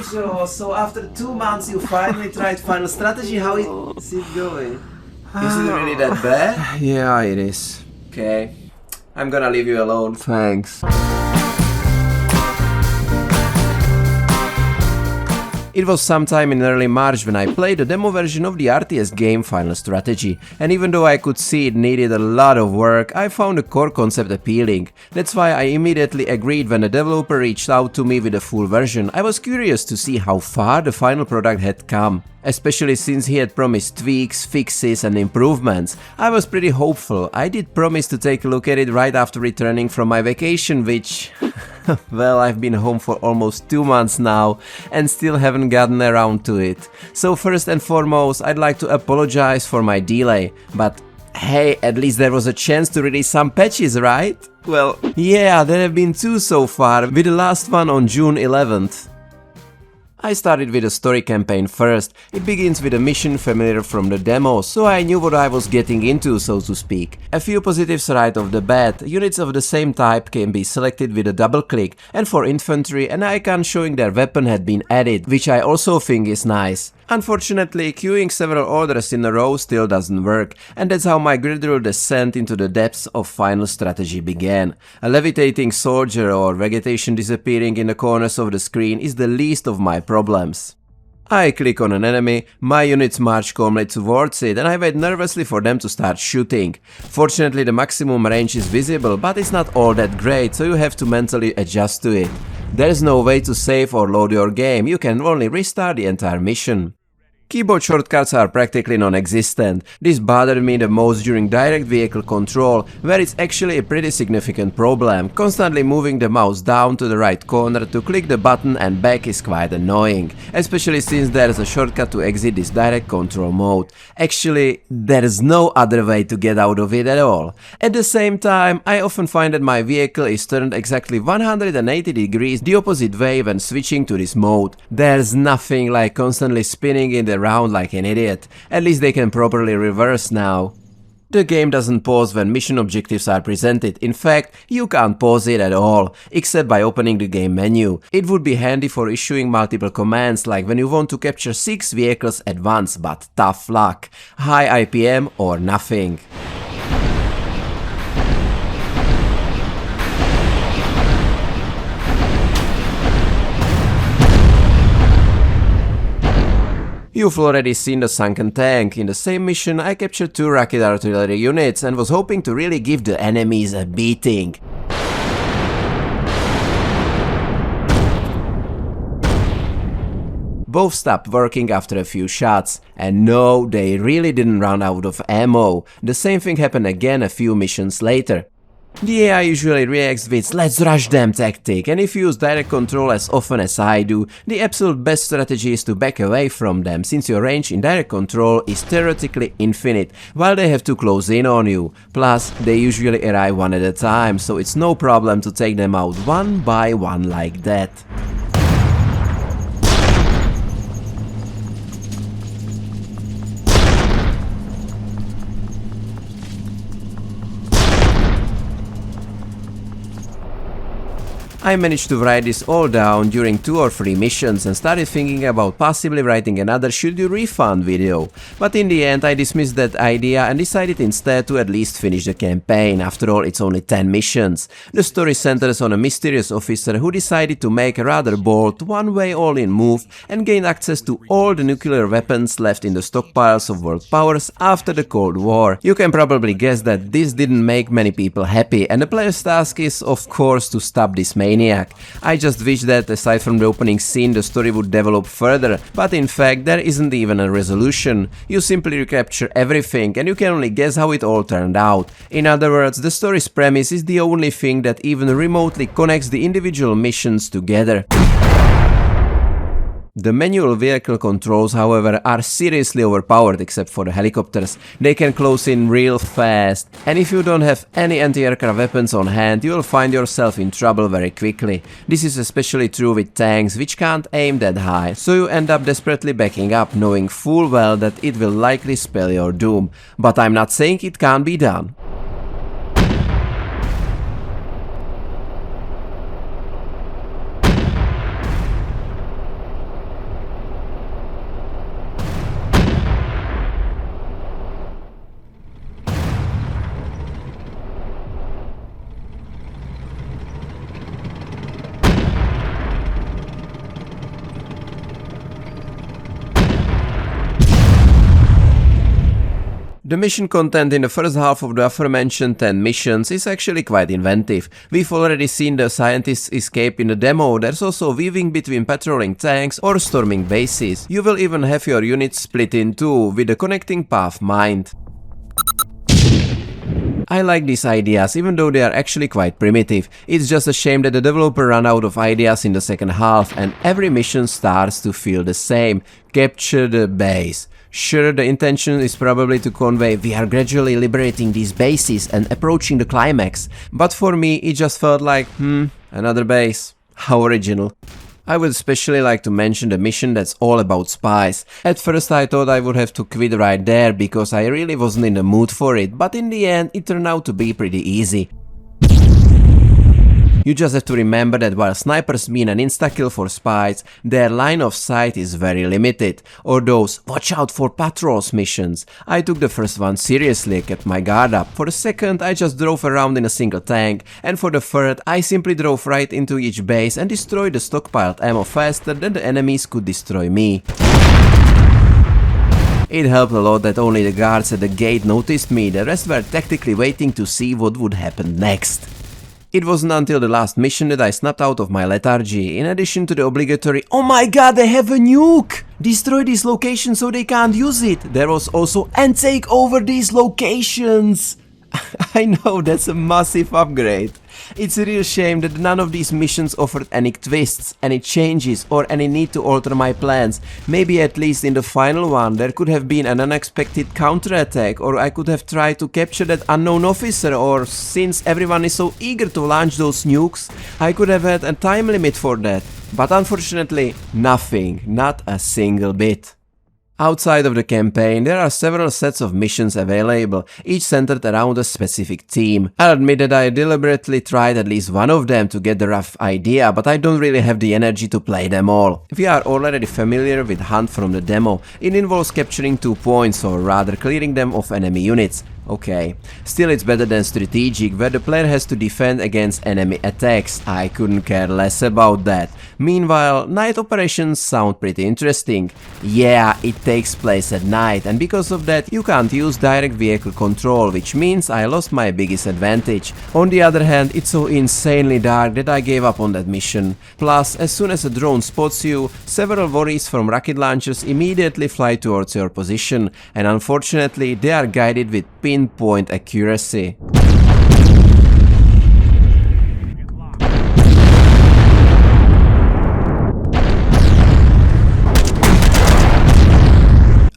So after 2 months you finally tried Final Strategy, how is it going? Is it really that bad? Yeah, it is. Okay, I'm gonna leave you alone. Thanks. It was sometime in early March when I played a demo version of the RTS game Final Strategy, and even though I could see it needed a lot of work, I found the core concept appealing. That's why I immediately agreed when the developer reached out to me with a full version. I was curious to see how far the final product had come, especially since he had promised tweaks, fixes and improvements. I was pretty hopeful. I did promise to take a look at it right after returning from my vacation, which... well, I've been home for almost 2 months now and still haven't gotten around to it. So first and foremost, I'd like to apologize for my delay, but hey, at least there was a chance to release some patches, right? Well, yeah, there have been 2 so far, with the last one on June 11th. I started with a story campaign first. It begins with a mission familiar from the demo, so I knew what I was getting into, so to speak. A few positives right off the bat: units of the same type can be selected with a double click, and for infantry an icon showing their weapon had been added, which I also think is nice. Unfortunately, queuing several orders in a row still doesn't work, and that's how my gradual descent into the depths of Final Strategy began. A levitating soldier or vegetation disappearing in the corners of the screen is the least of my problems. I click on an enemy, my units march calmly towards it, and I wait nervously for them to start shooting. Fortunately, the maximum range is visible, but it's not all that great, so you have to mentally adjust to it. There's no way to save or load your game, you can only restart the entire mission. Keyboard shortcuts are practically non-existent. This bothered me the most during direct vehicle control, where it's actually a pretty significant problem. Constantly moving the mouse down to the right corner to click the button and back is quite annoying, especially since there's a shortcut to exit this direct control mode. Actually, there's no other way to get out of it at all. At the same time, I often find that my vehicle is turned exactly 180 degrees the opposite way when switching to this mode. There's nothing like constantly spinning in the around like an idiot. At least they can properly reverse now. The game doesn't pause when mission objectives are presented. In fact, you can't pause it at all, except by opening the game menu. It would be handy for issuing multiple commands, like when you want to capture 6 vehicles at once, but tough luck. High IPM or nothing. You've already seen the sunken tank. In the same mission I captured 2 rocket artillery units and was hoping to really give the enemies a beating. Both stopped working after a few shots, and no, they really didn't run out of ammo. The same thing happened again a few missions later. The AI usually reacts with "let's rush them" tactic, and if you use direct control as often as I do, the absolute best strategy is to back away from them, since your range in direct control is theoretically infinite, while they have to close in on you. Plus, they usually arrive one at a time, so it's no problem to take them out one by one like that. I managed to write this all down during 2 or 3 missions and started thinking about possibly writing another "should you refund" video, but in the end I dismissed that idea and decided instead to at least finish the campaign. After all, it's only 10 missions. The story centers on a mysterious officer who decided to make a rather bold one-way all-in move and gain access to all the nuclear weapons left in the stockpiles of world powers after the Cold War. You can probably guess that this didn't make many people happy, and the player's task is of course to stop this maniac. I just wish that, aside from the opening scene, the story would develop further, but in fact there isn't even a resolution. You simply recapture everything and you can only guess how it all turned out. In other words, the story's premise is the only thing that even remotely connects the individual missions together. The manual vehicle controls, however, are seriously overpowered except for the helicopters. They can close in real fast, and if you don't have any anti-aircraft weapons on hand, you'll find yourself in trouble very quickly. This is especially true with tanks, which can't aim that high, so you end up desperately backing up, knowing full well that it will likely spell your doom. But I'm not saying it can't be done. The mission content in the first half of the aforementioned 10 missions is actually quite inventive. We've already seen the scientists escape in the demo, there's also weaving between patrolling tanks or storming bases. You will even have your units split in two with the connecting path mined. I like these ideas, even though they are actually quite primitive. It's just a shame that the developer ran out of ideas in the second half and every mission starts to feel the same. Capture the base. Sure, the intention is probably to convey we are gradually liberating these bases and approaching the climax, but for me it just felt like, another base. How original. I would especially like to mention the mission that's all about spies. At first I thought I would have to quit right there because I really wasn't in the mood for it, but in the end it turned out to be pretty easy. You just have to remember that while snipers mean an insta-kill for spies, their line of sight is very limited, or those watch out for patrols missions. I took the first one seriously, kept my guard up. For the second I just drove around in a single tank, and for the third I simply drove right into each base and destroyed the stockpiled ammo faster than the enemies could destroy me. It helped a lot that only the guards at the gate noticed me, the rest were tactically waiting to see what would happen next. It wasn't until the last mission that I snapped out of my lethargy. In addition to the obligatory "oh my god, they have a nuke! Destroy this location so they can't use it!" there was also "and take over these locations!" I know, that's a massive upgrade. It's a real shame that none of these missions offered any twists, any changes or any need to alter my plans. Maybe at least in the final one there could have been an unexpected counterattack, or I could have tried to capture that unknown officer, or since everyone is so eager to launch those nukes, I could have had a time limit for that. But unfortunately, nothing, not a single bit. Outside of the campaign, there are several sets of missions available, each centered around a specific theme. I'll admit that I deliberately tried at least one of them to get the rough idea, but I don't really have the energy to play them all. We are already familiar with Hunt from the demo. It involves capturing 2 points, or rather clearing them of enemy units. Okay, still it's better than Strategic, where the player has to defend against enemy attacks. I couldn't care less about that. Meanwhile, night operations sound pretty interesting. Yeah, it takes place at night, and because of that you can't use direct vehicle control, which means I lost my biggest advantage. On the other hand, it's so insanely dark that I gave up on that mission. Plus, as soon as a drone spots you, several worries from rocket launchers immediately fly towards your position, and unfortunately they are guided with pinpoint accuracy.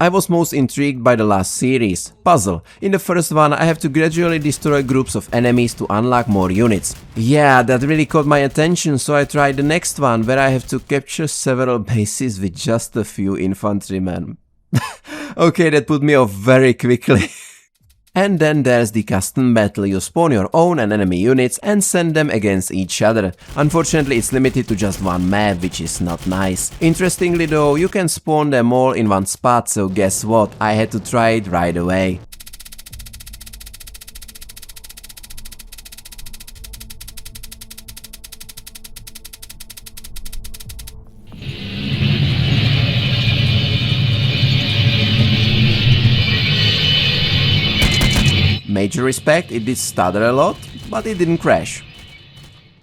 I was most intrigued by the last series, Puzzle. In the first one I have to gradually destroy groups of enemies to unlock more units. Yeah, that really caught my attention, so I tried the next one, where I have to capture several bases with just a few infantrymen. Okay, that put me off very quickly. And then there's the custom battle. You spawn your own and enemy units and send them against each other. Unfortunately it's limited to just one map, which is not nice. Interestingly though, you can spawn them all in one spot, so guess what, I had to try it right away. Major respect, it did stutter a lot, but it didn't crash.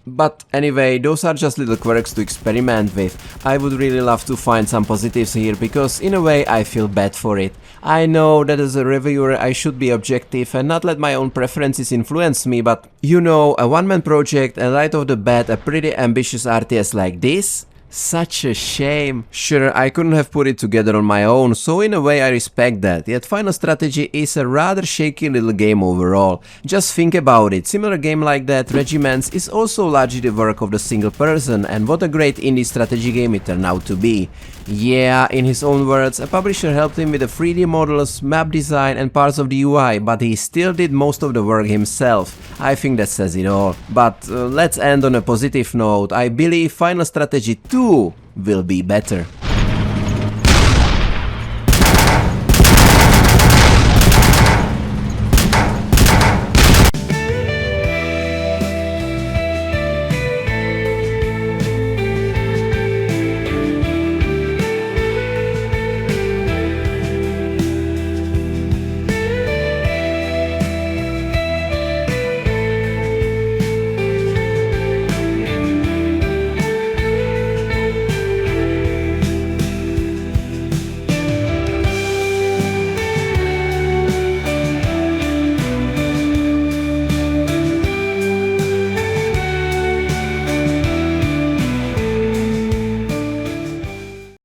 But anyway, those are just little quirks to experiment with. I would really love to find some positives here, because in a way I feel bad for it. I know that as a reviewer I should be objective and not let my own preferences influence me, but you know, a one-man project and right off the bat a pretty ambitious RTS like this? Such a shame. Sure, I couldn't have put it together on my own, so in a way I respect that, yet Final Strategy is a rather shaky little game overall. Just think about it, similar game like that, Regiments, is also largely the work of the single person, and what a great indie strategy game it turned out to be. Yeah, in his own words, a publisher helped him with the 3D models, map design and parts of the UI, but he still did most of the work himself. I think that says it all. But let's end on a positive note. I believe Final Strategy 2 will be better.